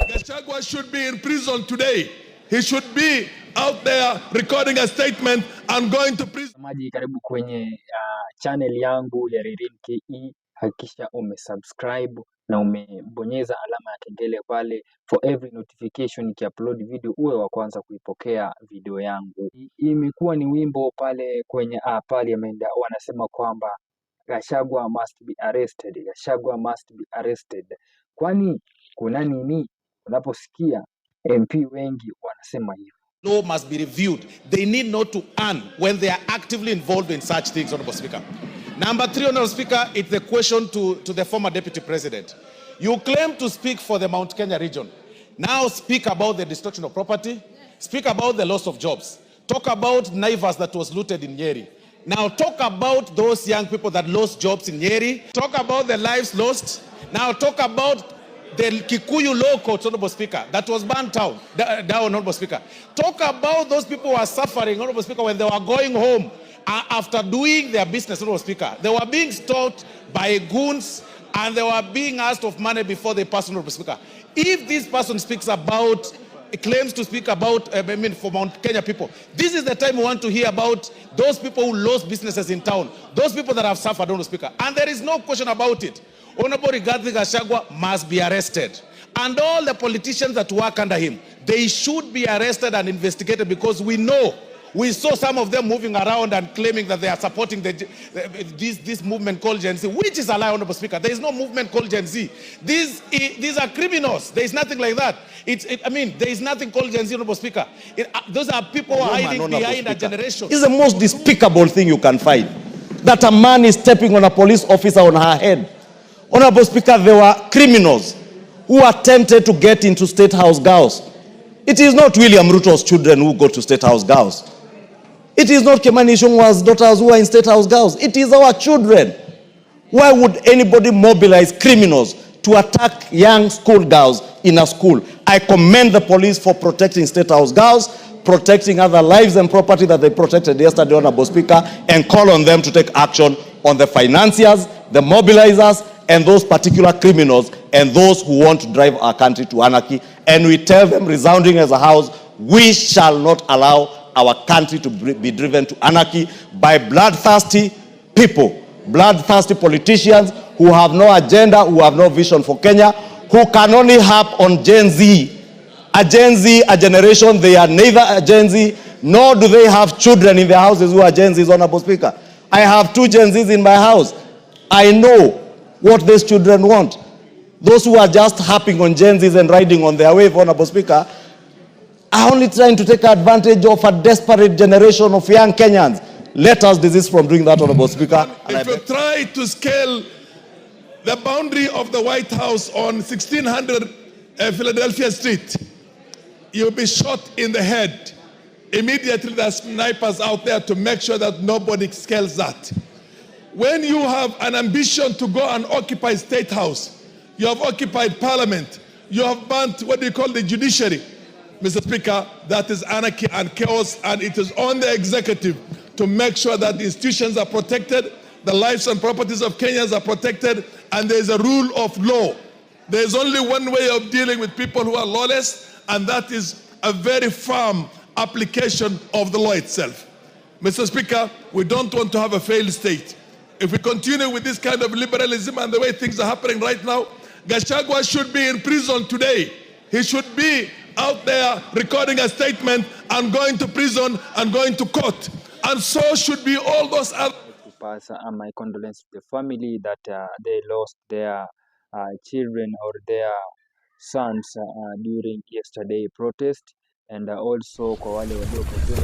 Gachagua should be in prison today. He should be out there recording a statement and going to prison. Maji, karibu kwenye channel yangu ya Riggy. Hakikisha umesubscribe na umebonyeza alama ya kengele pale for every notification nikiupload video uwe wa kwanza kuipokea video yangu. Imekuwa ni wimbo pale kwenye parliament, wanasema kwamba Gachagua must be arrested. Gachagua must be arrested. Kwani kuna nini? Unaposikia MP wengi wanasema hivyo. Law must be reviewed. They need not to earn when they are actively involved in such things, Honorable Speaker. Number 3, Honorable Speaker, it's the question to the former Deputy President. You claim to speak for the Mount Kenya region. Now speak about the destruction of property. Speak about the loss of jobs. Talk about Naivas that was looted in Nyeri. Now talk about those young people that lost jobs in Nyeri. Talk about the lives lost. Now talk about the Kikuyu law court, Honorable Speaker, that was burnt down, Honorable Speaker. Talk about those people who are suffering, Honorable Speaker, when they were going home after doing their business, Honorable Speaker. They were being stopped by goons and they were being asked of money before they passed, Honorable Speaker. If this person claims to speak about, for Mount Kenya people, this is the time we want to hear about those people who lost businesses in town, those people that have suffered, Honorable Speaker. And there is no question about it. Honorable Riggy Gachagua must be arrested. And all the politicians that work under him, they should be arrested and investigated, because we saw some of them moving around and claiming that they are supporting this movement called Gen Z, which is a lie, Honorable Speaker. There is no movement called Gen Z. These are criminals. There is nothing like that. There is nothing called Gen Z, Honorable Speaker. Those are people who are hiding behind a generation. It's the most despicable thing you can find, that a man is stepping on a police officer on her head. Honorable Speaker, there were criminals who attempted to get into State House girls. It is not William Ruto's children who go to State House girls. It is not Kimani Ichung'wah's daughters who are in State House girls. It is our children. Why would anybody mobilize criminals to attack young school girls in a school? I commend the police for protecting State House girls, protecting other lives and property that they protected yesterday, Honorable Speaker, and call on them to take action on the financiers, the mobilizers, and those particular criminals and those who want to drive our country to anarchy. And we tell them, resounding as a house, we shall not allow our country to be driven to anarchy by bloodthirsty people, bloodthirsty politicians who have no agenda, who have no vision for Kenya, who can only harp on Gen Z. A Gen Z, a generation, they are neither a Gen Z, nor do they have children in their houses who are Gen Zs, Honorable Speaker. I have 2 Gen Zs in my house. I know what these children want. Those who are just harping on Gen Zs and riding on their wave, Honorable Speaker, are only trying to take advantage of a desperate generation of young Kenyans. Let us desist from doing that, Honorable Speaker. If you try to scale the boundary of the White House on 1600 Philadelphia Street, you'll be shot in the head. Immediately there are snipers out there to make sure that nobody scales that. When you have an ambition to go and occupy State House, you have occupied Parliament, you have burnt what they call the judiciary, Mr. Speaker, that is anarchy and chaos, and it is on the executive to make sure that the institutions are protected, the lives and properties of Kenyans are protected, and there is a rule of law. There is only one way of dealing with people who are lawless, and that is a very firm application of the law itself. Mr. Speaker, we don't want to have a failed state. If we continue with this kind of liberalism and the way things are happening right now, Gachagua should be in prison today. He should be out there recording a statement and going to prison and going to court. And so should be all those other. To pass my condolences to the family that they lost their children or their sons during yesterday protest, and also kwa wale waliopoteza